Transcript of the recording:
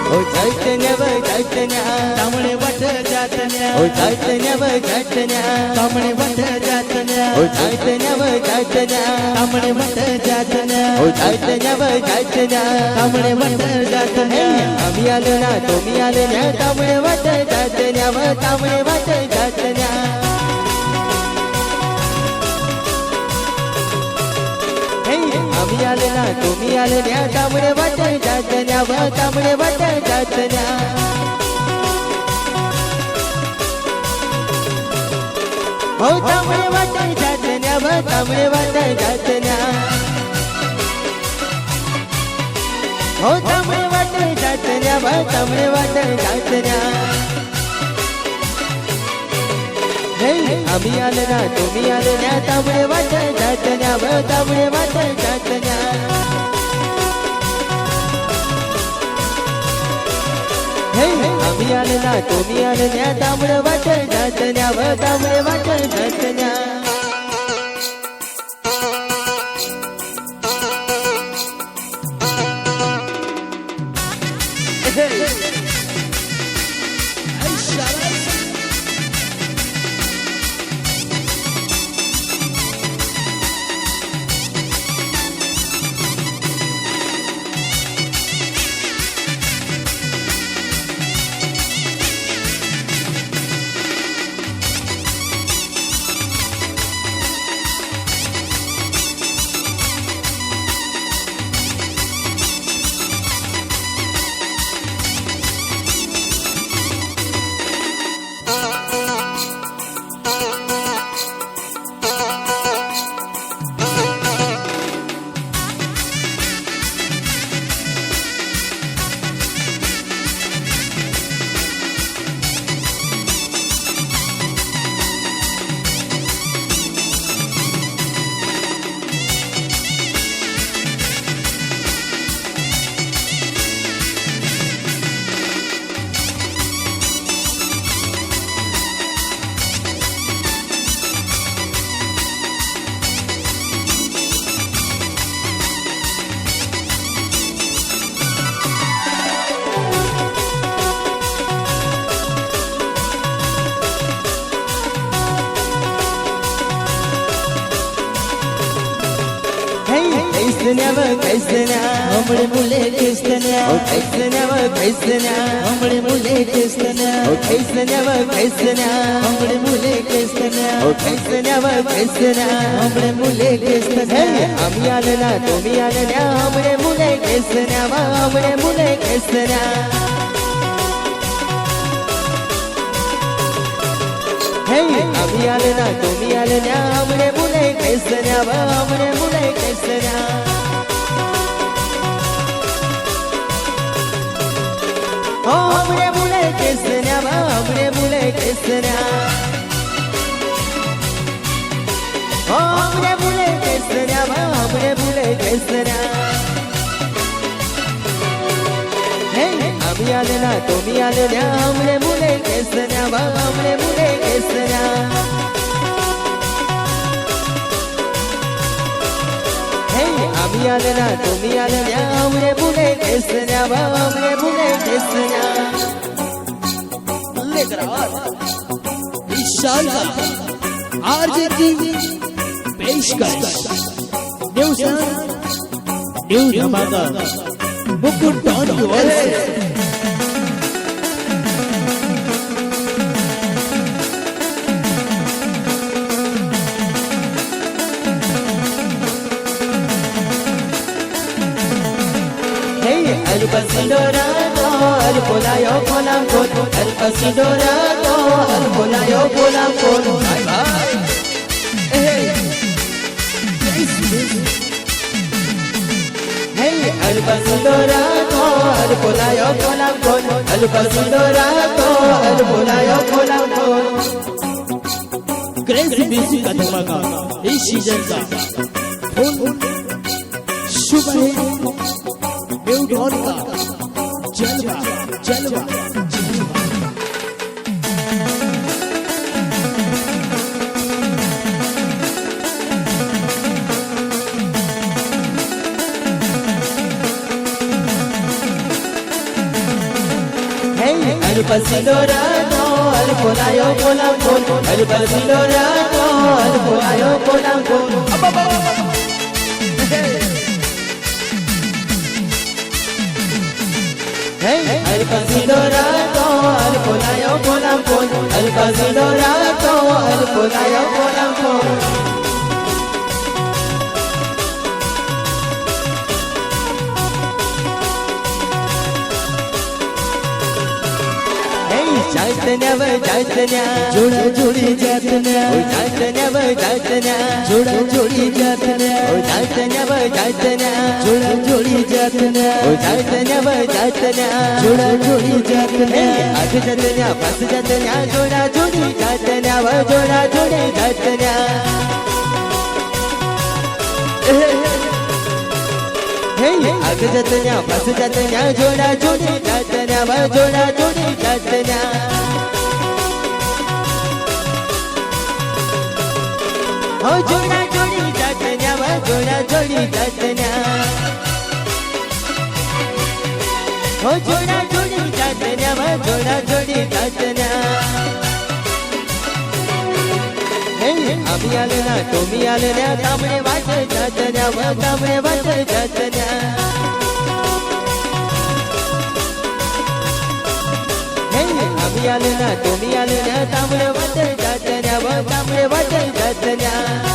ओ चैतन्य तामणे वट जातन्या ओ चैतन्य तामणे वट जातन्या ओ चैतन्य तामणे वट जातन्या ओ चैतन्य तामणे वट जातन्या आम्ही आलो ना तुम्ही आले ना तामणे वट जातन्या व तामणे वट जातन्या आम्ही आले ना तुम्ही आले ना तामणे वट जातन्या व तामणे वट जातन्या हो तामणे वट जातन्या व तामणे वट जातन्या हो तामणे वट जातन्या व तामणे वट जातन्या आम्ही आले ना तुम्ही आले ना तामणे वट जातन्या व तामणे वट जातन्या आम्ही आले ना तुम्ही आले ना तामणे वट जातन्या व तामणे वट जातन्या कैसन्या हमरे मुले कैसन्या कैसन्या हमरे मुले कैसन्या कैसन्या हमरे मुले कैसन्या कैसन्या हमरे मुले कैसन्या आम्ही आले ना तुम्ही आले ना हमरे मुले कैसन्या हमरे मुले कैसन्या आम्ही आले ना तुम्ही आले ना हमरे मुले कैसन्या हमरे मुले कैसन्या हमरे मुले कैसन्या हमरे मुले कैसन्या हमरे मुले कैसन्या हमरे मुले कैसन्या आम्ही आले ना तुम्ही आले ना हमरे मुले कैसन्या हमरे मुले कैसन्या आम्ही आले ना तुम्ही आले ना हमरे मुले कैसन्या हमरे मुले कैसन्या लेकर विशाल आरजे की पेशकश न्यू धमाका मुकुट डॉन की ओर से Al-Pasidorado, Al-Polayo, Polamcon, Al-Pasidorado, Al-Polayo, Polamcon. Bye bye. Hey, hey, Al-Pasidorado, Al-Polayo, Polamcon, Al-Pasidorado, Al-Polayo, Polamcon. Crazy music का धमाका इस सीजन का शुभ है न्यू डॉन का जलवा जलवा અલ્પસિલો રાતો અલ્પોલાયો કોલા કોલ અલ્પસિલો રાતો અલ્પોલાયો કોલા કોલ અલ્પસિલો રાતો અલ્પોલાયો કોલા કોલ અલ્પસિલો રાતો અલ્પોલાયો કોલા કોલ જાતન્યા જોડા જોડી જાતન્યા જોડા જોડી જાતન્યા જોડા જોડી જાતન્યા જોડા જોડી જાતન્યા આઠ જાતન્યા પાંચ જાતન્યા જોડા જોડી જાતન્યા જોડા જોડી જાતન્યા આઠ જાતન્યા પાંચ જાતન્યા જોડા જોડી જાતન્યા જોડા જોડી જાતન્યા હો જોડા જોડી જાતન્યા જોડા જોડી જાતન્યા હો જોડા જોડી જાતન્યા જોડા જોડી જાતન્યા આમિયાલના ટોમિયાલના તામણે વાટ જાતન્યા તામણે વાટ જાતન્યા આમિયાલના ટોમિયાલના તામણે વાટ જાતન્યા તામણે વાટ જાતન્યા